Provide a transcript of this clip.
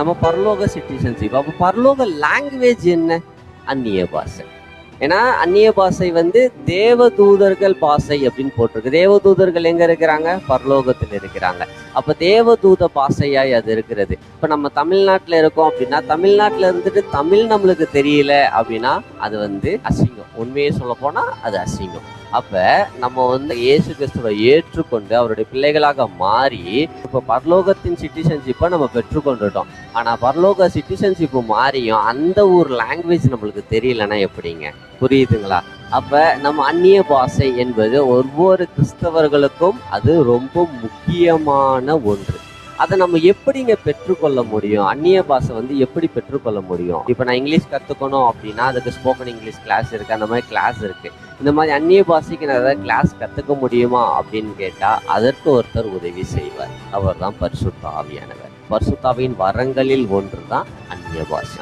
நம்ம பரலோக சிட்டிசன்ஷிப். அப்போ பரலோக லாங்குவேஜ் என்ன? அந்நிய பாஷை. ஏன்னா அந்நிய பாஷை தேவதூதர்கள் பாஷை அப்படின்னு போட்டிருக்கு. தேவதூதர்கள் எங்க இருக்கிறாங்க? பரலோகத்தில் இருக்கிறாங்க. அப்ப தேவதூத பாஷையாய் அது இருக்கிறது. இப்ப நம்ம தமிழ்நாட்டுல இருக்கோம் அப்படின்னா, தமிழ்நாட்டுல இருந்துட்டு தமிழ் நம்மளுக்கு தெரியல அப்படின்னா அது அசிங்கம். உண்மையை சொல்ல போனா அது அசிங்கம். அப்ப நம்ம இயேசு கிறிஸ்துவை ஏற்றுக்கொண்டு அவருடைய பிள்ளைகளாக மாறி இப்ப பரலோகத்தின் சிட்டிசன்ஷிப்பை நம்ம பெற்றுக்கொண்டுட்டோம். ஆனா பரலோக சிட்டிசன்ஷிப் மாறியும் அந்த ஒரு லாங்குவேஜ் நம்மளுக்கு தெரியலன்னா எப்படிங்க? புரியுதுங்களா? அப்ப நம்ம அந்நிய பாஷை என்பது ஒவ்வொரு கிறிஸ்தவர்களுக்கும் அது ரொம்ப முக்கியமான ஒன்று. அதை நம்ம எப்படிங்க பெற்றுக்கொள்ள முடியும்? அந்நிய பாஷை எப்படி பெற்றுக்கொள்ள முடியும்? இப்ப நான் இங்கிலீஷ் கத்துக்கணும் அப்படின்னா அதுக்கு ஸ்போக்கன் இங்கிலீஷ் கிளாஸ் இருக்கு, அந்த மாதிரி கிளாஸ் இருக்கு. இந்த மாதிரி அந்நிய பாஷைக்கு நான் ஏதாவது கிளாஸ் கத்துக்க முடியுமா அப்படின்னு கேட்டா அதற்கு ஒருத்தர் உதவி செய்வார். அவர் தான் பரிசுத்த ஆவியானவர். பரிசுத்த ஆவியின் வரங்களில் ஒன்று தான் அந்நிய பாஷை.